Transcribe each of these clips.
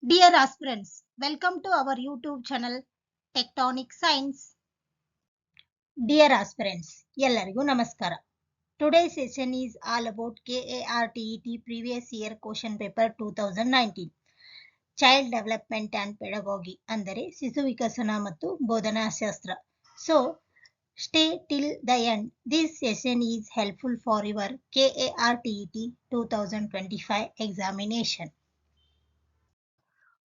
Dear aspirants, welcome to our YouTube channel Tectonic Science. Dear aspirants, ಎಲ್ಲರಿಗೂ ನಮಸ್ಕಾರ. Today's session is all about KARTET previous year question paper 2019. Child Development and Pedagogy ಅಂದರೆ ಶಿಶು ವಿಕಸನ ಮತ್ತು ಬೋಧನಾ ಶಾಸ್ತ್ರ. So, stay till the end. This session is helpful for your KARTET 2025 examination.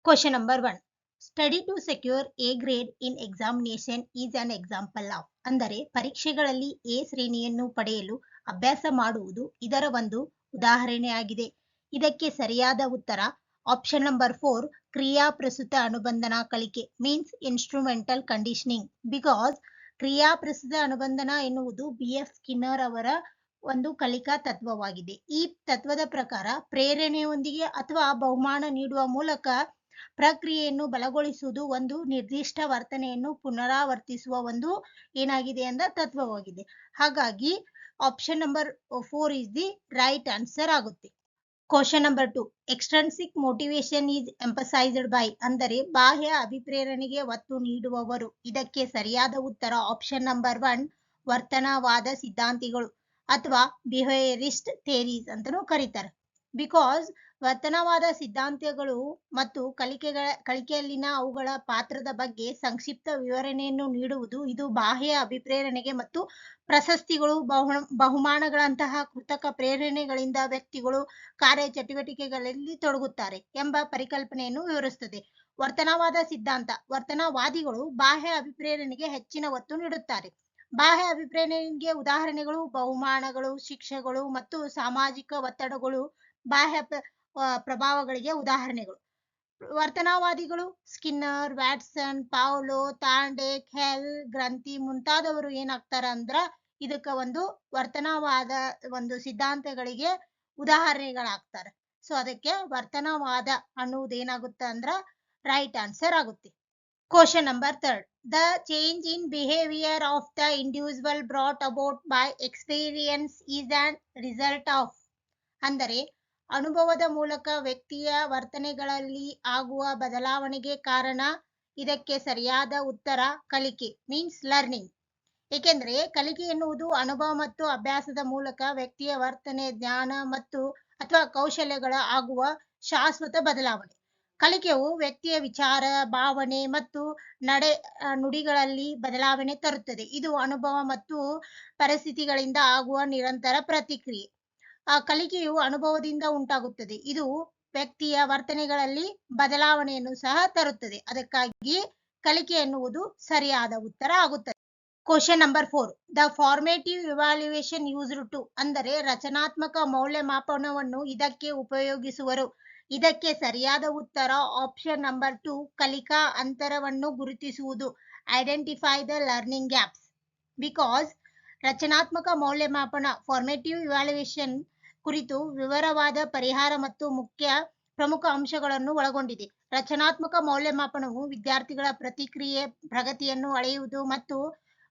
Question number 1. Study to secure A grade in examination is an example of. ಅಂದರೆ ಪರೀಕ್ಷೆಗಳಲ್ಲಿ A ಶ್ರೇಣಿಯನ್ನು ಪಡೆಯಲು ಅಭ್ಯಾಸ ಮಾಡುವುದು ಇದರ ಒಂದು ಉದಾಹರಣೆಯಾಗಿದೆ. ಇದಕ್ಕೆ ಸರಿಯಾದ ಉತ್ತರ ಆಪ್ಷನ್ ನಂಬರ್ 4 ಕ್ರಿಯಾ ಪ್ರಸ್ತುತ ಅನುಬಂಧನ ಕಲಿಕೆ ಮೀನ್ಸ್ ಇನ್ಸ್ಟ್ರೂಮೆಂಟಲ್ ಕಂಡೀಷನಿಂಗ್. ಬಿಕಾಸ್ ಕ್ರಿಯಾ ಪ್ರಸ್ತುತ ಅನುಬಂಧನ ಎನ್ನುವುದು BF ಸ್ಕಿನ್ನರ್ ಅವರ ಒಂದು ಕಲಿಕಾ ತತ್ವವಾಗಿದೆ. ಈ ತತ್ವದ ಪ್ರಕಾರ ಪ್ರೇರಣೆಯೊಂದಿಗೆ ಅಥವಾ ಬಹುಮಾನ ನೀಡುವ ಮೂಲಕ ಪ್ರಕ್ರಿಯೆಯನ್ನು ಬಲಗೊಳಿಸುವುದು ಒಂದು ನಿರ್ದಿಷ್ಟ ವರ್ತನೆಯನ್ನು ಪುನರಾವರ್ತಿಸುವ ಒಂದು ಏನಾಗಿದೆ ಎಂದ ತತ್ವವಾಗಿದೆ. ಹಾಗಾಗಿ option number 4 is the right answer ಆಗುತ್ತೆ. Question number 2. Extrinsic motivation is emphasised by ಅಂದರೆ ಬಾಹ್ಯ ಅಭಿಪ್ರೇರಣೆಗೆ ಒತ್ತು ನೀಡುವವರು. ಇದಕ್ಕೆ ಸರಿಯಾದ ಉತ್ತರ ಆಪ್ಷನ್ ನಂಬರ್ 1 ವರ್ತನವಾದ ಸಿದ್ಧಾಂತಿಗಳು ಅಥವಾ ಬಿಹೇವಿಯರಿಸ್ಟ್ ಥಿಯರೀಸ್ ಅಂತಲೂ ಕರೀತಾರೆ. ಬಿಕಾಸ್ ವರ್ತನವಾದ ಸಿದ್ಧಾಂತಗಳು ಮತ್ತು ಕಲಿಕೆಯಲ್ಲಿನ ಅವುಗಳ ಪಾತ್ರದ ಬಗ್ಗೆ ಸಂಕ್ಷಿಪ್ತ ವಿವರಣೆಯನ್ನು ನೀಡುವುದು ಇದು ಬಾಹ್ಯ ಅಭಿಪ್ರೇರಣೆಗೆ ಮತ್ತು ಪ್ರಶಸ್ತಿಗಳು ಬಹುಮಾನಗಳಂತಹ ಕೃತಕ ಪ್ರೇರಣೆಗಳಿಂದ ವ್ಯಕ್ತಿಗಳು ಕಾರ್ಯಚಟುವಟಿಕೆಗಳಲ್ಲಿ ತೊಡಗುತ್ತಾರೆ ಎಂಬ ಪರಿಕಲ್ಪನೆಯನ್ನು ವಿವರಿಸುತ್ತದೆ. ವರ್ತನವಾದ ಸಿದ್ಧಾಂತ ವರ್ತನವಾದಿಗಳು ಬಾಹ್ಯ ಅಭಿಪ್ರೇರಣೆಗೆ ಹೆಚ್ಚಿನ ಒತ್ತು ನೀಡುತ್ತಾರೆ. ಬಾಹ್ಯ ಅಭಿಪ್ರೇರಣೆಗೆ ಉದಾಹರಣೆಗಳು ಬಹುಮಾನಗಳು, ಶಿಕ್ಷೆಗಳು ಮತ್ತು ಸಾಮಾಜಿಕ ಒತ್ತಡಗಳು ಬಾಹ್ಯ ಪ್ರಭಾವಗಳಿಗೆ ಉದಾಹರಣೆಗಳು. ವರ್ತನವಾದಿಗಳು ಸ್ಕಿನ್ನರ್, ವ್ಯಾಟ್ಸನ್, ಪಾವ್ಲೋ, ತಾಂಡೇಕ್, ಹೆಲ್, ಗ್ರಂಥಿ ಮುಂತಾದವರು ಏನಾಗ್ತಾರ ಅಂದ್ರ ಇದಕ್ಕ ಒಂದು ವರ್ತನವಾದ ಒಂದು ಸಿದ್ಧಾಂತಗಳಿಗೆ ಉದಾಹರಣೆಗಳಾಗ್ತಾರೆ. ಸೊ ಅದಕ್ಕೆ ವರ್ತನವಾದ ಅನ್ನುವುದು ಏನಾಗುತ್ತೆ ಅಂದ್ರ ರೈಟ್ ಆನ್ಸರ್ ಆಗುತ್ತೆ. Question number 3. The change in behavior of the individual brought about by experience is an result of ಅಂದರೆ ಅನುಭವದ ಮೂಲಕ ವ್ಯಕ್ತಿಯ ವರ್ತನೆಗಳಲ್ಲಿ ಆಗುವ ಬದಲಾವಣೆಗೆ ಕಾರಣ. ಇದಕ್ಕೆ ಸರಿಯಾದ ಉತ್ತರ ಕಲಿಕೆ ಮೀನ್ಸ್ ಲರ್ನಿಂಗ್. ಏಕೆಂದರೆ ಕಲಿಕೆ ಎನ್ನುವುದು ಅನುಭವ ಮತ್ತು ಅಭ್ಯಾಸದ ಮೂಲಕ ವ್ಯಕ್ತಿಯ ವರ್ತನೆ, ಜ್ಞಾನ ಮತ್ತು ಅಥವಾ ಕೌಶಲ್ಯಗಳ ಆಗುವ ಶಾಶ್ವತ ಬದಲಾವಣೆ. ಕಲಿಕೆಯು ವ್ಯಕ್ತಿಯ ವಿಚಾರ, ಭಾವನೆ ಮತ್ತು ನುಡಿಗಳಲ್ಲಿ ಬದಲಾವಣೆ ತರುತ್ತದೆ. ಇದು ಅನುಭವ ಮತ್ತು ಪರಿಸ್ಥಿತಿಗಳಿಂದ ಆಗುವ ನಿರಂತರ ಪ್ರತಿಕ್ರಿಯೆ. ಕಲಿಕೆಯು ಅನುಭವದಿಂದ ಉಂಟಾಗುತ್ತದೆ. ಇದು ವ್ಯಕ್ತಿಯ ವರ್ತನೆಗಳಲ್ಲಿ ಬದಲಾವಣೆಯನ್ನು ಸಹ ತರುತ್ತದೆ. ಅದಕ್ಕಾಗಿ ಕಲಿಕೆ ಎನ್ನುವುದು ಸರಿಯಾದ ಉತ್ತರ ಆಗುತ್ತದೆ. Question number 4. The formative evaluation used to ಅಂದರೆ ರಚನಾತ್ಮಕ ಮೌಲ್ಯಮಾಪನವನ್ನು ಇದಕ್ಕೆ ಉಪಯೋಗಿಸುವರು. ಇದಕ್ಕೆ ಸರಿಯಾದ ಉತ್ತರ ಆಪ್ಷನ್ ನಂಬರ್ 2 ಕಲಿಕಾ ಅಂತರವನ್ನು ಗುರುತಿಸುವುದು identify the learning gaps. Because ರಚನಾತ್ಮಕ ಮೌಲ್ಯಮಾಪನ ಫಾರ್ಮೇಟಿವ್ ಇವ್ಯಾಲ್ಯೂಯೇಷನ್ ಕುರಿತು ವಿವರವಾದ ಪರಿಹಾರ ಮತ್ತು ಪ್ರಮುಖ ಅಂಶಗಳನ್ನು ಒಳಗೊಂಡಿದೆ. ರಚನಾತ್ಮಕ ಮೌಲ್ಯಮಾಪನವು ವಿದ್ಯಾರ್ಥಿಗಳ ಪ್ರತಿಕ್ರಿಯೆ, ಪ್ರಗತಿಯನ್ನು ಅಳೆಯುವುದು ಮತ್ತು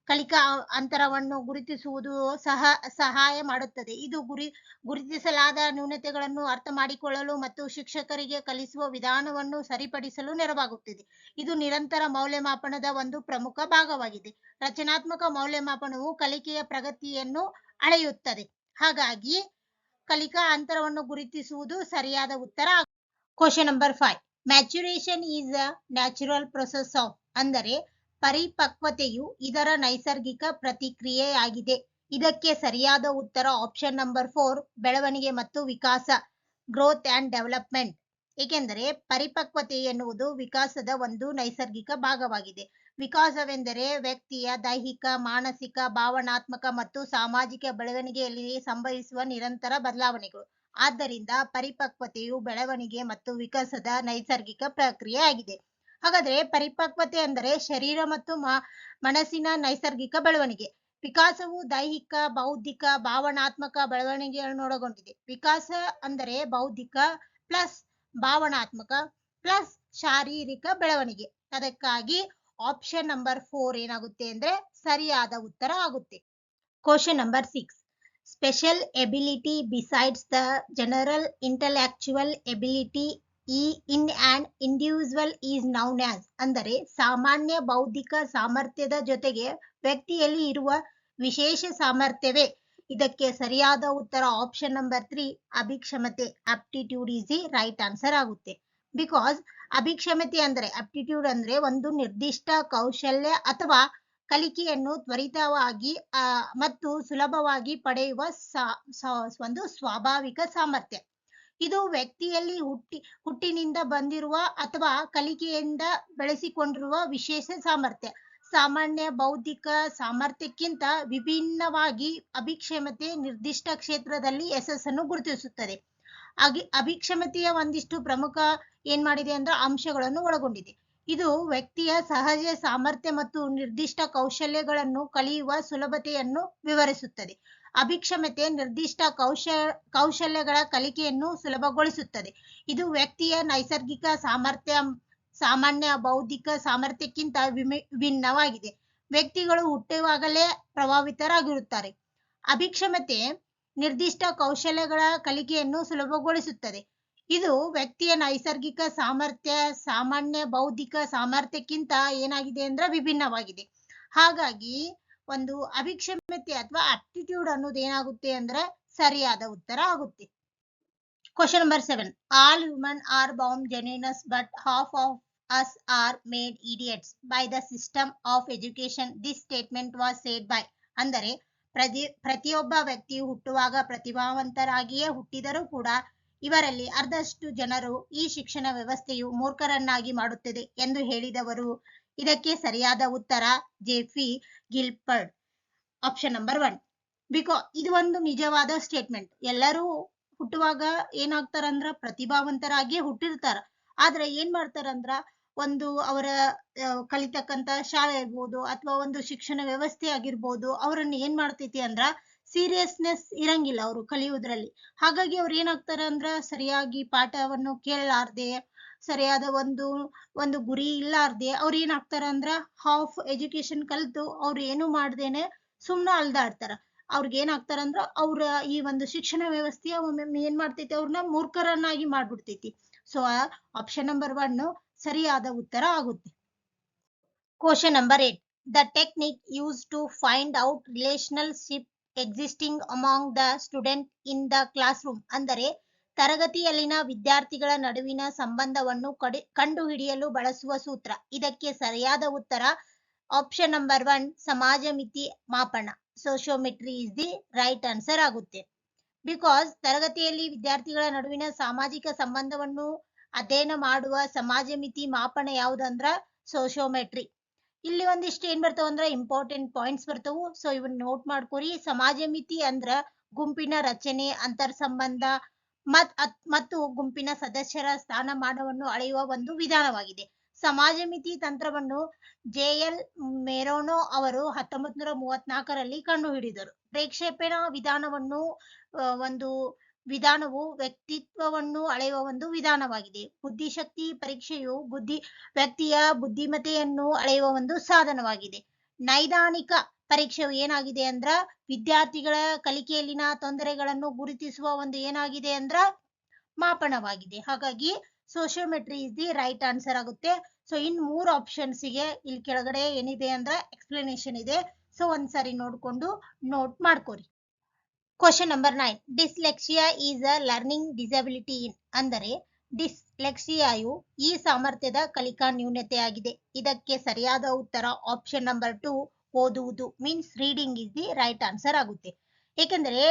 ಕಲಿಕಾ ಅಂತರವನ್ನು ಗುರುತಿಸುವುದು ಸಹಾಯ ಮಾಡುತ್ತದೆ. ಇದು ಗುರುತಿಸಲಾದ ನ್ಯೂನತೆಗಳನ್ನು ಅರ್ಥ ಮಾಡಿಕೊಳ್ಳಲು ಮತ್ತು ಶಿಕ್ಷಕರಿಗೆ ಕಲಿಸುವ ವಿಧಾನವನ್ನು ಸರಿಪಡಿಸಲು ನೆರವಾಗುತ್ತದೆ. ಇದು ನಿರಂತರ ಮೌಲ್ಯಮಾಪನದ ಒಂದು ಪ್ರಮುಖ ಭಾಗವಾಗಿದೆ. ರಚನಾತ್ಮಕ ಮೌಲ್ಯಮಾಪನವು ಕಲಿಕೆಯ ಪ್ರಗತಿಯನ್ನು ಅಳೆಯುತ್ತದೆ. ಹಾಗಾಗಿ ಕಲಿಕಾ ಅಂತರವನ್ನು ಗುರುತಿಸುವುದು ಸರಿಯಾದ ಉತ್ತರ. Question number 5. Maturation is a natural process of ಅಂದರೆ ಪರಿಪಕ್ವತೆಯು ಇದರ ನೈಸರ್ಗಿಕ ಪ್ರತಿಕ್ರಿಯೆಯಾಗಿದೆ. ಇದಕ್ಕೆ ಸರಿಯಾದ ಉತ್ತರ ಆಪ್ಷನ್ ನಂಬರ್ 4 ಬೆಳವಣಿಗೆ ಮತ್ತು ವಿಕಾಸ ಗ್ರೋತ್ ಅಂಡ್ ಡೆವಲಪ್ಮೆಂಟ್. ಏಕೆಂದರೆ ಪರಿಪಕ್ವತೆ ಎನ್ನುವುದು ವಿಕಾಸದ ಒಂದು ನೈಸರ್ಗಿಕ ಭಾಗವಾಗಿದೆ. ವಿಕಾಸವೆಂದರೆ ವ್ಯಕ್ತಿಯ ದೈಹಿಕ, ಮಾನಸಿಕ, ಭಾವನಾತ್ಮಕ ಮತ್ತು ಸಾಮಾಜಿಕ ಬೆಳವಣಿಗೆಯಲ್ಲಿ ಸಂಭವಿಸುವ ನಿರಂತರ ಬದಲಾವಣೆಗಳು. ಆದ್ದರಿಂದ ಪರಿಪಕ್ವತೆಯು ಬೆಳವಣಿಗೆ ಮತ್ತು ವಿಕಾಸದ ನೈಸರ್ಗಿಕ ಪ್ರಕ್ರಿಯೆ ಆಗಿದೆ. ಹಾಗಾದ್ರೆ ಪರಿಪಕ್ವತೆ ಅಂದರೆ ಶರೀರ ಮತ್ತು ಮನಸ್ಸಿನ ನೈಸರ್ಗಿಕ ಬೆಳವಣಿಗೆ. ವಿಕಾಸವು ದೈಹಿಕ, ಬೌದ್ಧಿಕ, ಭಾವನಾತ್ಮಕ ಬೆಳವಣಿಗೆಯನ್ನು ಒಳಗೊಂಡಿದೆ. ವಿಕಾಸ ಅಂದರೆ ಬೌದ್ಧಿಕ ಪ್ಲಸ್ ಭಾವನಾತ್ಮಕ ಪ್ಲಸ್ ಶಾರೀರಿಕ ಬೆಳವಣಿಗೆ. ಅದಕ್ಕಾಗಿ ಆಪ್ಷನ್ ನಂಬರ್ 4 ಏನಾಗುತ್ತೆ ಅಂದ್ರೆ ಸರಿಯಾದ ಉತ್ತರ ಆಗುತ್ತೆ. Question number 6. Special ability besides the general intellectual ability in an individual is known as ಅಂದರೆ ಸಾಮಾನ್ಯ ಬೌದ್ಧಿಕ ಸಾಮರ್ಥ್ಯದ ಜೊತೆಗೆ ವ್ಯಕ್ತಿಯಲ್ಲಿ ಇರುವ ವಿಶೇಷ ಸಾಮರ್ಥ್ಯವೇ. ಇದಕ್ಕೆ ಸರಿಯಾದ ಉತ್ತರ ಆಪ್ಷನ್ ನಂಬರ್ 3 ಅಭಿಕ್ಷಮತೆ. Aptitude is the right answer ಆಗುತ್ತೆ. ಬಿಕಾಸ್ ಅಭಿಕ್ಷಮತೆ ಅಂದ್ರೆ ಆಪ್ಟಿಟ್ಯೂಡ್ ಅಂದ್ರೆ ಒಂದು ನಿರ್ದಿಷ್ಟ ಕೌಶಲ್ಯ ಅಥವಾ ಕಲಿಕೆಯನ್ನು ತ್ವರಿತವಾಗಿ ಮತ್ತು ಸುಲಭವಾಗಿ ಪಡೆಯುವ ಒಂದು ಸ್ವಾಭಾವಿಕ ಸಾಮರ್ಥ್ಯ. ಇದು ವ್ಯಕ್ತಿಯಲ್ಲಿ ಹುಟ್ಟಿನಿಂದ ಬಂದಿರುವ ಅಥವಾ ಕಲಿಕೆಯಿಂದ ಬೆಳೆಸಿಕೊಂಡಿರುವ ವಿಶೇಷ ಸಾಮರ್ಥ್ಯ. ಸಾಮಾನ್ಯ ಬೌದ್ಧಿಕ ಸಾಮರ್ಥ್ಯಕ್ಕಿಂತ ವಿಭಿನ್ನವಾಗಿ ಅಭಿಕ್ಷಮತೆ ನಿರ್ದಿಷ್ಟ ಕ್ಷೇತ್ರದಲ್ಲಿ ಯಶಸ್ಸನ್ನು ಗುರುತಿಸುತ್ತದೆ. ಅಭಿಕ್ಷಮತೆಯ ಒಂದಿಷ್ಟು ಪ್ರಮುಖ ಏನ್ ಮಾಡಿದೆ ಅಂದ್ರೆ ಅಂಶಗಳನ್ನು ಒಳಗೊಂಡಿದೆ. ಇದು ವ್ಯಕ್ತಿಯ ಸಹಜ ಸಾಮರ್ಥ್ಯ ಮತ್ತು ನಿರ್ದಿಷ್ಟ ಕೌಶಲ್ಯಗಳನ್ನು ಕಲಿಯುವ ಸುಲಭತೆಯನ್ನು ವಿವರಿಸುತ್ತದೆ. ಅಭಿಕ್ಷಮತೆ ನಿರ್ದಿಷ್ಟ ಕೌಶಲ್ಯಗಳ ಕಲಿಕೆಯನ್ನು ಸುಲಭಗೊಳಿಸುತ್ತದೆ. ಇದು ವ್ಯಕ್ತಿಯ ನೈಸರ್ಗಿಕ ಸಾಮರ್ಥ್ಯ ಸಾಮಾನ್ಯ ಬೌದ್ಧಿಕ ಸಾಮರ್ಥ್ಯಕ್ಕಿಂತ ವಿಭಿನ್ನವಾಗಿದೆ. ವ್ಯಕ್ತಿಗಳು ಹುಟ್ಟುವಾಗಲೇ ಪ್ರಭಾವಿತರಾಗಿರುತ್ತಾರೆ. ಅಭಿಕ್ಷಮತೆ ನಿರ್ದಿಷ್ಟ ಕೌಶಲ್ಯಗಳ ಕಲಿಕೆಯನ್ನು ಸುಲಭಗೊಳಿಸುತ್ತದೆ. ಇದು ವ್ಯಕ್ತಿಯ ನೈಸರ್ಗಿಕ ಸಾಮರ್ಥ್ಯ ಸಾಮಾನ್ಯ ಬೌದ್ಧಿಕ ಸಾಮರ್ಥ್ಯಕ್ಕಿಂತ ಏನಾಗಿದೆ ಅಂದ್ರೆ ವಿಭಿನ್ನವಾಗಿದೆ. ಹಾಗಾಗಿ ಒಂದು ಅಭಿಕ್ಷಮತೆ ಅಥವಾ ಆಪ್ಟಿಟ್ಯೂಡ್ ಅನ್ನೋದು ಏನಾಗುತ್ತೆ ಅಂದ್ರೆ ಸರಿಯಾದ ಉತ್ತರ ಆಗುತ್ತೆ. Question number 7. All human are born geniuses but half of us are made idiots by the system of education. This statement was said by ಅಂದರೆ ಪ್ರತಿಯೊಬ್ಬ ವ್ಯಕ್ತಿಯು ಹುಟ್ಟುವಾಗ ಪ್ರತಿಭಾವಂತರಾಗಿಯೇ ಹುಟ್ಟಿದರೂ ಕೂಡ ಇವರಲ್ಲಿ ಅರ್ಧಷ್ಟು ಜನರು ಈ ಶಿಕ್ಷಣ ವ್ಯವಸ್ಥೆಯು ಮೂರ್ಖರನ್ನಾಗಿ ಮಾಡುತ್ತದೆ ಎಂದು ಹೇಳಿದವರು. ಇದಕ್ಕೆ ಸರಿಯಾದ ಉತ್ತರ ಜೆಫಿ ಗಿಲ್ಬರ್ಟ್. Option number 1. ಇದು ಒಂದು ನಿಜವಾದ ಸ್ಟೇಟ್ಮೆಂಟ್. ಎಲ್ಲರೂ ಹುಟ್ಟುವಾಗ ಏನಾಗ್ತಾರಂದ್ರ ಪ್ರತಿಭಾವಂತರಾಗಿಯೇ ಹುಟ್ಟಿರ್ತಾರ. ಆದ್ರೆ ಏನ್ ಮಾಡ್ತಾರಂದ್ರ ಒಂದು ಅವರ ಕಲಿತಕ್ಕಂತ ಶಾಲೆ ಇರ್ಬೋದು ಅಥವಾ ಒಂದು ಶಿಕ್ಷಣ ವ್ಯವಸ್ಥೆ ಆಗಿರ್ಬೋದು ಅವರನ್ನ ಏನ್ ಮಾಡ್ತೈತಿ ಅಂದ್ರ ಸೀರಿಯಸ್ನೆಸ್ ಇರಂಗಿಲ್ಲ ಅವರು ಕಲಿಯುವುದ್ರಲ್ಲಿ. ಹಾಗಾಗಿ ಅವ್ರು ಏನಾಗ್ತಾರ ಅಂದ್ರ ಸರಿಯಾಗಿ ಪಾಠವನ್ನು ಕೇಳಲಾರ್ದೆ ಸರಿಯಾದ ಒಂದು ಗುರಿ ಇಲ್ಲಾರ್ದೆ ಅವ್ರು ಏನಾಗ್ತಾರ ಅಂದ್ರ ಹಾಫ್ ಎಜುಕೇಶನ್ ಕಲಿತು ಅವ್ರು ಏನು ಮಾಡ್ದೇನೆ ಸುಮ್ನೆ ಅಲ್ದಾಡ್ತಾರ. ಅವ್ರಿಗೆ ಏನಾಗ್ತಾರ ಅಂದ್ರ ಅವ್ರ ಈ ಒಂದು ಶಿಕ್ಷಣ ವ್ಯವಸ್ಥೆಯ ಒಮ್ಮೊಮ್ಮೆ ಏನ್ ಮಾಡ್ತೈತಿ ಅವ್ರನ್ನ ಮೂರ್ಖರನ್ನಾಗಿ ಮಾಡ್ಬಿಡ್ತೈತಿ. ಸೊ ಆಪ್ಷನ್ ನಂಬರ್ 1 ಸರಿಯಾದ ಉತ್ತರ ಆಗುತ್ತೆ. Question number 8. The technique used to find out relationship existing among the student in the classroom ಅಂದರೆ ತರಗತಿಯಲ್ಲಿನ ವಿದ್ಯಾರ್ಥಿಗಳ ನಡುವಿನ ಸಂಬಂಧವನ್ನು ಕಂಡುಹಿಡಿಯಲು ಬಳಸುವ ಸೂತ್ರ. ಇದಕ್ಕೆ ಸರಿಯಾದ ಉತ್ತರ ಆಪ್ಷನ್ ನಂಬರ್ 1 ಸಮಾಜ ಮಿತಿ ಮಾಪನ. ಸೋಶಿಯೋಮೆಟ್ರಿ ಇಸ್ ದಿ ರೈಟ್ ಆನ್ಸರ್ ಆಗುತ್ತೆ. ಬಿಕಾಸ್ ತರಗತಿಯಲ್ಲಿ ವಿದ್ಯಾರ್ಥಿಗಳ ನಡುವಿನ ಸಾಮಾಜಿಕ ಸಂಬಂಧವನ್ನು ಅಧ್ಯಯನ ಮಾಡುವ ಸಮಾಜ ಮಿತಿ ಮಾಪನ ಯಾವುದಂದ್ರ ಸೋಶಿಯೋಮೆಟ್ರಿ. ಇಲ್ಲಿ ಒಂದಿಷ್ಟು ಏನ್ ಬರ್ತಾವ ಅಂದ್ರ ಇಂಪಾರ್ಟೆಂಟ್ ಪಾಯಿಂಟ್ಸ್ ಬರ್ತಾವು. ಸೊ ಇವನ್ ನೋಟ್ ಮಾಡ್ಕೊರಿ. ಸಮಾಜ ಮಿತಿ ಅಂದ್ರ ಗುಂಪಿನ ರಚನೆ ಅಂತರ್ ಸಂಬಂಧ ಮತ್ತು ಗುಂಪಿನ ಸದಸ್ಯರ ಸ್ಥಾನಮಾನವನ್ನು ಅಳೆಯುವ ಒಂದು ವಿಧಾನವಾಗಿದೆ. ಸಮಾಜ ಮಿತಿ ತಂತ್ರವನ್ನು JL ಮೆರೋನೋ ಅವರು 1934ರಲ್ಲಿ ಕಂಡುಹಿಡಿದರು. ಪ್ರೇಕ್ಷೇಪಣ ವಿಧಾನವು ವ್ಯಕ್ತಿತ್ವವನ್ನು ಅಳೆಯುವ ಒಂದು ವಿಧಾನವಾಗಿದೆ. ಬುದ್ಧಿಶಕ್ತಿ ಪರೀಕ್ಷೆಯು ವ್ಯಕ್ತಿಯ ಬುದ್ಧಿಮತೆಯನ್ನು ಅಳೆಯುವ ಒಂದು ಸಾಧನವಾಗಿದೆ. ನೈದಾನಿಕ ಪರೀಕ್ಷೆಯು ಏನಾಗಿದೆ ಅಂದ್ರ ವಿದ್ಯಾರ್ಥಿಗಳ ಕಲಿಕೆಯಲ್ಲಿನ ತೊಂದರೆಗಳನ್ನು ಗುರುತಿಸುವ ಒಂದು ಏನಾಗಿದೆ ಅಂದ್ರ ಮಾಪನವಾಗಿದೆ. ಹಾಗಾಗಿ ಸೋಶಿಯೋಮೆಟ್ರಿ ಇಸ್ ದಿ ರೈಟ್ ಆನ್ಸರ್ ಆಗುತ್ತೆ. ಸೊ ಇನ್ 3 ಆಪ್ಷನ್ಸ್ ಗೆ ಇಲ್ಲಿ ಕೆಳಗಡೆ ಏನಿದೆ ಅಂದ್ರೆ ಎಕ್ಸ್ಪ್ಲನೇಷನ್ ಇದೆ. ಸೊ ಒಂದ್ಸರಿ ನೋಡ್ಕೊಂಡು ನೋಟ್ ಮಾಡ್ಕೋರಿ. Question number 9. Dyslexia is a learning disability in ಅಂದರೆ ಡಿಸ್ಲೆಕ್ಸಿಯಾಯು ಈ ಸಾಮರ್ಥ್ಯದ ಕಲಿಕಾ ನ್ಯೂನತೆಯಾಗಿದೆ. ಇದಕ್ಕೆ ಸರಿಯಾದ ಉತ್ತರ ಆಪ್ಷನ್ ನಂಬರ್ 2 ಓದುವುದು means reading is the right answer ಆಗುತ್ತೆ. ಏಕೆಂದರೆ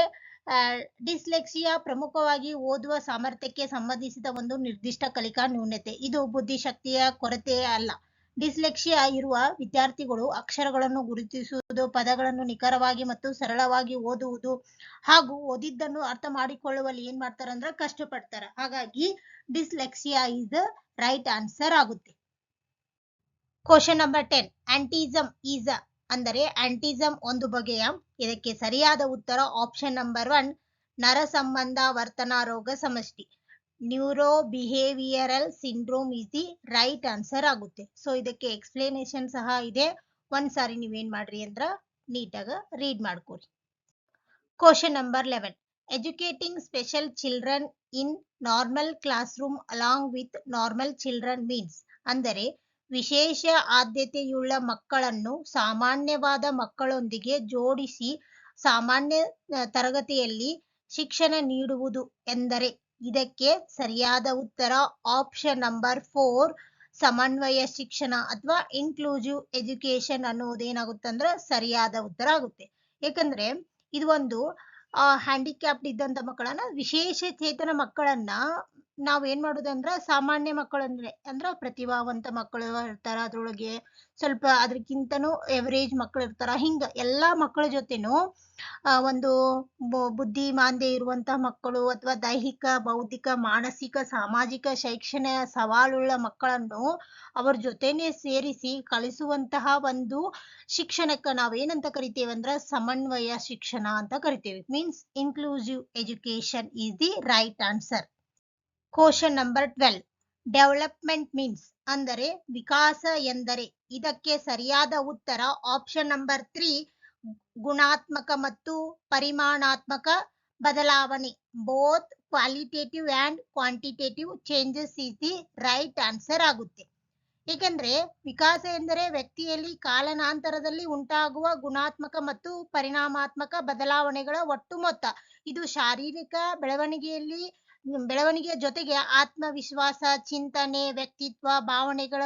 ಡಿಸ್ಲೆಕ್ಸಿಯಾ ಪ್ರಮುಖವಾಗಿ ಓದುವ ಸಾಮರ್ಥ್ಯಕ್ಕೆ ಸಂಬಂಧಿಸಿದ ಒಂದು ನಿರ್ದಿಷ್ಟ ಕಲಿಕಾ ನ್ಯೂನತೆ. ಇದು ಬುದ್ಧಿಶಕ್ತಿಯ ಕೊರತೆ ಅಲ್ಲ. ಡಿಸ್ಲೆಕ್ಸಿಯಾ ಇರುವ ವಿದ್ಯಾರ್ಥಿಗಳು ಅಕ್ಷರಗಳನ್ನು ಗುರುತಿಸುವುದು, ಪದಗಳನ್ನು ನಿಖರವಾಗಿ ಮತ್ತು ಸರಳವಾಗಿ ಓದುವುದು ಹಾಗೂ ಓದಿದ್ದನ್ನು ಅರ್ಥ ಮಾಡಿಕೊಳ್ಳುವಲ್ಲಿ ಏನ್ ಮಾಡ್ತಾರ ಅಂದ್ರೆ ಕಷ್ಟಪಡ್ತಾರ. ಹಾಗಾಗಿ dyslexia is the right answer ಆಗುತ್ತೆ. Question number 10. ಆಂಟಿಸಮ್ ಈಸ್ ಅಂದರೆ ಆಂಟಿಸಮ್ ಒಂದು ಬಗೆಯ. ಇದಕ್ಕೆ ಸರಿಯಾದ ಉತ್ತರ ಆಪ್ಷನ್ ನಂಬರ್ 1 ನರ ಸಂಬಂಧ ವರ್ತನಾ ರೋಗ ಸಮಷ್ಟಿ. Neuro behavioural syndrome is the right answer ಆಗುತ್ತೆ. ಸೊ ಇದಕ್ಕೆ ಎಕ್ಸ್ಪ್ಲನೇಷನ್ ಸಹ ಇದೆ. ಒಂದ್ಸಾರಿ ನೀವೇನ್ ಮಾಡ್ರಿ ಅಂದ್ರ ನೀಟಾಗ ರೀಡ್ ಮಾಡ್ಕೋರಿ. Question number 11. Educating special children in normal classroom along with normal children means ಅಂದರೆ ವಿಶೇಷ ಆದ್ಯತೆಯುಳ್ಳ ಮಕ್ಕಳನ್ನು ಸಾಮಾನ್ಯವಾದ ಮಕ್ಕಳೊಂದಿಗೆ ಜೋಡಿಸಿ ಸಾಮಾನ್ಯ ತರಗತಿಯಲ್ಲಿ ಶಿಕ್ಷಣ ನೀಡುವುದು ಎಂದರೆ. ಇದಕ್ಕೆ ಸರಿಯಾದ ಉತ್ತರ ಆಪ್ಷನ್ ನಂಬರ್ 4 ಸಮನ್ವಯ ಶಿಕ್ಷಣ ಅಥವಾ ಇನ್ಕ್ಲೂಸಿವ್ ಎಜುಕೇಶನ್ ಅನ್ನೋದೇನಾಗುತ್ತೆ ಅಂದ್ರೆ ಸರಿಯಾದ ಉತ್ತರ ಆಗುತ್ತೆ. ಯಾಕಂದ್ರೆ ಇದು ಒಂದು ಹ್ಯಾಂಡಿಕ್ಯಾಪ್ಡ್ ಇದ್ದಂತ ಮಕ್ಕಳನ್ನ, ವಿಶೇಷ ಚೇತನ ಮಕ್ಕಳನ್ನ ನಾವ್ ಏನ್ ಮಾಡೋದಂದ್ರ ಸಾಮಾನ್ಯ ಮಕ್ಕಳಂದ್ರೆ ಪ್ರತಿಭಾವಂತ ಮಕ್ಕಳು ಇರ್ತಾರ, ಅದ್ರೊಳಗೆ ಸ್ವಲ್ಪ ಅದಕ್ಕಿಂತನೂ ಎವರೇಜ್ ಮಕ್ಕಳು ಇರ್ತಾರ. ಹಿಂಗ ಎಲ್ಲಾ ಮಕ್ಕಳ ಜೊತೆನೂ ಒಂದು ಬುದ್ಧಿ ಮಾಂದ್ಯ ಇರುವಂತಹ ಮಕ್ಕಳು ಅಥವಾ ದೈಹಿಕ, ಬೌದ್ಧಿಕ, ಮಾನಸಿಕ, ಸಾಮಾಜಿಕ, ಶೈಕ್ಷಣಿಕ ಸವಾಲುಳ್ಳ ಮಕ್ಕಳನ್ನು ಅವ್ರ ಜೊತೆನೆ ಸೇರಿಸಿ ಕಲಿಸುವಂತಹ ಒಂದು ಶಿಕ್ಷಣಕ್ಕೆ ನಾವೇನಂತ ಕರಿತೇವೆ ಅಂದ್ರೆ ಸಮನ್ವಯ ಶಿಕ್ಷಣ ಅಂತ ಕರಿತೇವೆ. Means inclusive education is the right answer. Question number 12 development means ಅಂದರೆ ವಿಕಾಸ ಎಂದರೆ. ಇದಕ್ಕೆ ಸರಿಯಾದ ಉತ್ತರ ಆಪ್ಷನ್ ನಂಬರ್ 3 ಗುಣಾತ್ಮಕ ಮತ್ತು ಪರಿಮಾಣಾತ್ಮಕ ಬದಲಾವಣೆ. Both qualitative and quantitative changes is the right answer ಆಗುತ್ತೆ. ಏಕೆಂದ್ರೆ ವಿಕಾಸ ಎಂದರೆ ವ್ಯಕ್ತಿಯಲ್ಲಿ ಕಾಲಾನಂತರದಲ್ಲಿ ಉಂಟಾಗುವ ಗುಣಾತ್ಮಕ ಮತ್ತು ಪರಿಣಾಮಾತ್ಮಕ ಬದಲಾವಣೆಗಳ ಒಟ್ಟು ಮೊತ್ತ. ಇದು ಶಾರೀರಿಕ ಬೆಳವಣಿಗೆಯ ಜೊತೆಗೆ ಆತ್ಮವಿಶ್ವಾಸ, ಚಿಂತನೆ, ವ್ಯಕ್ತಿತ್ವ, ಭಾವನೆಗಳ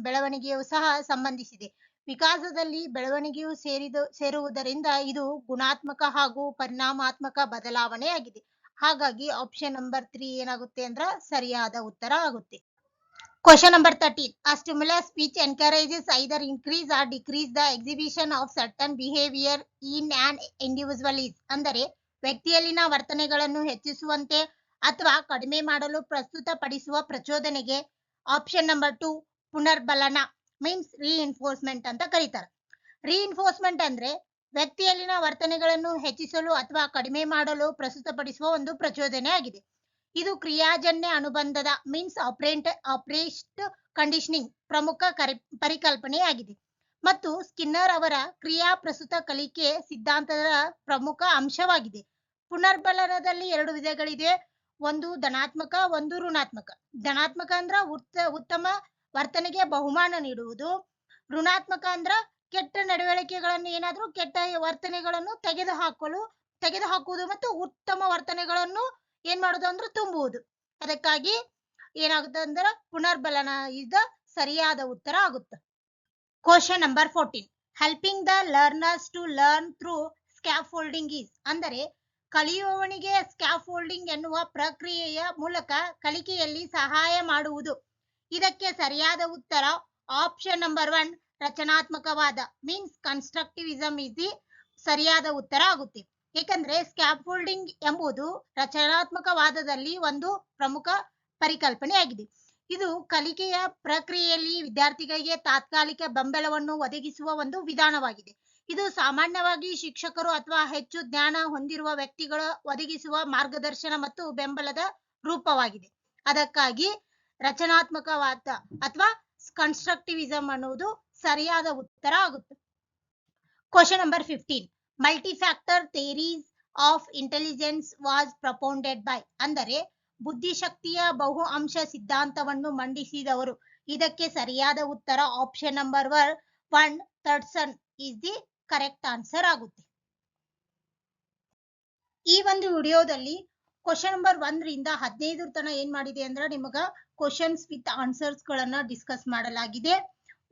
ಬೆಳವಣಿಗೆಯೂ ಸಹ ಸಂಬಂಧಿಸಿದೆ. ವಿಕಾಸದಲ್ಲಿ ಬೆಳವಣಿಗೆಯು ಸೇರುವುದರಿಂದ ಇದು ಗುಣಾತ್ಮಕ ಹಾಗೂ ಪರಿಣಾಮಾತ್ಮಕ ಬದಲಾವಣೆಯಾಗಿದೆ. ಹಾಗಾಗಿ ಆಪ್ಷನ್ ನಂಬರ್ 3 ಏನಾಗುತ್ತೆ ಅಂದ್ರೆ ಸರಿಯಾದ ಉತ್ತರ ಆಗುತ್ತೆ. Question number 13. A stimulus which encourages either increase or decrease the exhibition of certain behavior in an individual is. ಅಂದರೆ ವ್ಯಕ್ತಿಯಲ್ಲಿನ ವರ್ತನೆಗಳನ್ನು ಹೆಚ್ಚಿಸುವಂತೆ ಅಥವಾ ಕಡಿಮೆ ಮಾಡಲು ಪ್ರಸ್ತುತಪಡಿಸುವ ಪ್ರಚೋದನೆಗೆ ಆಪ್ಷನ್ ನಂಬರ್ 2 ಪುನರ್ಬಲನ ಮೀನ್ಸ್ ರೀಇನ್ಫೋರ್ಸ್ಮೆಂಟ್ ಅಂತ ಕರೀತಾರೆ. ರೀಇನ್ಫೋರ್ಸ್ಮೆಂಟ್ ಅಂದ್ರೆ ವ್ಯಕ್ತಿಯಲ್ಲಿನ ವರ್ತನೆಗಳನ್ನು ಹೆಚ್ಚಿಸಲು ಅಥವಾ ಕಡಿಮೆ ಮಾಡಲು ಪ್ರಸ್ತುತಪಡಿಸುವ ಒಂದು ಪ್ರಚೋದನೆ ಆಗಿದೆ. ಇದು ಕ್ರಿಯಾಜನ್ಯ ಅನುಬಂಧದ ಮೀನ್ಸ್ ಆಪರೇಸ್ಟ್ ಕಂಡೀಷನಿಂಗ್ ಪ್ರಮುಖ ಪರಿಕಲ್ಪನೆಯಾಗಿದೆ ಮತ್ತು ಸ್ಕಿನ್ನರ್ ಅವರ ಕ್ರಿಯಾ ಪ್ರಸ್ತುತ ಕಲಿಕೆ ಸಿದ್ಧಾಂತದ ಪ್ರಮುಖ ಅಂಶವಾಗಿದೆ. ಪುನರ್ಬಲನದಲ್ಲಿ 2 ವಿಧಗಳಿದೆ. ಒಂದು ಧನಾತ್ಮಕ, ಒಂದು ಋಣಾತ್ಮಕ. ಧನಾತ್ಮಕ ಅಂದ್ರ ಉತ್ತಮ ವರ್ತನೆಗೆ ಬಹುಮಾನ ನೀಡುವುದು. ಋಣಾತ್ಮಕ ಅಂದ್ರ ಕೆಟ್ಟ ನಡವಳಿಕೆಗಳನ್ನು, ಏನಾದ್ರೂ ಕೆಟ್ಟ ವರ್ತನೆಗಳನ್ನು ತೆಗೆದುಹಾಕುವುದು ಮತ್ತು ಉತ್ತಮ ವರ್ತನೆಗಳನ್ನು ಏನ್ ಮಾಡೋದು ಅಂದ್ರೆ ತುಂಬುವುದು. ಅದಕ್ಕಾಗಿ ಏನಾಗುತ್ತೆ ಅಂದ್ರೆ ಪುನರ್ಬಲನ ಇದ ಸರಿಯಾದ ಉತ್ತರ ಆಗುತ್ತೆ. Question number 14 helping the learners to learn through scaffolding is. ಅಂದರೆ ಕಲಿಯುವವನಿಗೆ ಸ್ಕ್ಯಾಫೋಲ್ಡಿಂಗ್ ಎನ್ನುವ ಪ್ರಕ್ರಿಯೆಯ ಮೂಲಕ ಕಲಿಕೆಯಲ್ಲಿ ಸಹಾಯ ಮಾಡುವುದು. ಇದಕ್ಕೆ ಸರಿಯಾದ ಉತ್ತರ ಆಪ್ಷನ್ ನಂಬರ್ 1 ರಚನಾತ್ಮಕವಾದ ಮೀನ್ಸ್ ಕನ್ಸ್ಟ್ರಕ್ಟಿವಿಸಮ್ ಇಸ್ ದಿ ಸರಿಯಾದ ಉತ್ತರ ಆಗುತ್ತೆ. ಏಕೆಂದ್ರೆ ಸ್ಕ್ಯಾಫೋಲ್ಡಿಂಗ್ ಎಂಬುದು ರಚನಾತ್ಮಕವಾದದಲ್ಲಿ ಒಂದು ಪ್ರಮುಖ ಪರಿಕಲ್ಪನೆಯಾಗಿದೆ. ಇದು ಕಲಿಕೆಯ ಪ್ರಕ್ರಿಯೆಯಲ್ಲಿ ವಿದ್ಯಾರ್ಥಿಗಳಿಗೆ ತಾತ್ಕಾಲಿಕ ಬೆಂಬಲವನ್ನು ಒದಗಿಸುವ ಒಂದು ವಿಧಾನವಾಗಿದೆ. ಇದು ಸಾಮಾನ್ಯವಾಗಿ ಶಿಕ್ಷಕರು ಅಥವಾ ಹೆಚ್ಚು ಜ್ಞಾನ ಹೊಂದಿರುವ ವ್ಯಕ್ತಿಗಳು ಒದಗಿಸುವ ಮಾರ್ಗದರ್ಶನ ಮತ್ತು ಬೆಂಬಲದ ರೂಪವಾಗಿದೆ. ಅದಕ್ಕಾಗಿ ರಚನಾತ್ಮಕವಾದ ಅಥವಾ ಕನ್ಸ್ಟ್ರಕ್ಟಿವಿಸಮ್ ಅನ್ನುವುದು ಸರಿಯಾದ ಉತ್ತರ ಆಗುತ್ತೆ. Question number 15 multifactor theories of intelligence was propounded by. ಅಂದರೆ ಬುದ್ಧಿಶಕ್ತಿಯ ಬಹು ಅಂಶ ಸಿದ್ಧಾಂತವನ್ನು ಮಂಡಿಸಿದವರು. ಇದಕ್ಕೆ ಸರಿಯಾದ ಉತ್ತರ option number 1 Thurstone is the correct answer ಆಗುತ್ತೆ. ಈ ಒಂದು ವಿಡಿಯೋದಲ್ಲಿ ಕ್ವಶನ್ ನಂಬರ್ 1 ರಿಂದ 15 ತನ ಏನ್ ಮಾಡಿದೆ ಅಂದ್ರೆ ನಿಮಗ ಕ್ವಶನ್ಸ್ ವಿತ್ ಆನ್ಸರ್ಸ್ ಗಳನ್ನ ಡಿಸ್ಕಸ್ ಮಾಡಲಾಗಿದೆ.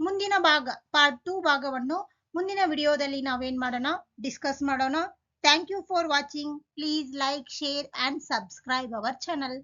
ಮುಂದಿನ ಭಾಗ ಪಾರ್ಟ್ 2 ಭಾಗವನ್ನು ಮುಂದಿನ ವಿಡಿಯೋದಲ್ಲಿ ನಾವೇನ್ ಮಾಡೋಣ ಡಿಸ್ಕಸ್ ಮಾಡೋಣ. Thank you for watching. Please like, share and subscribe our channel.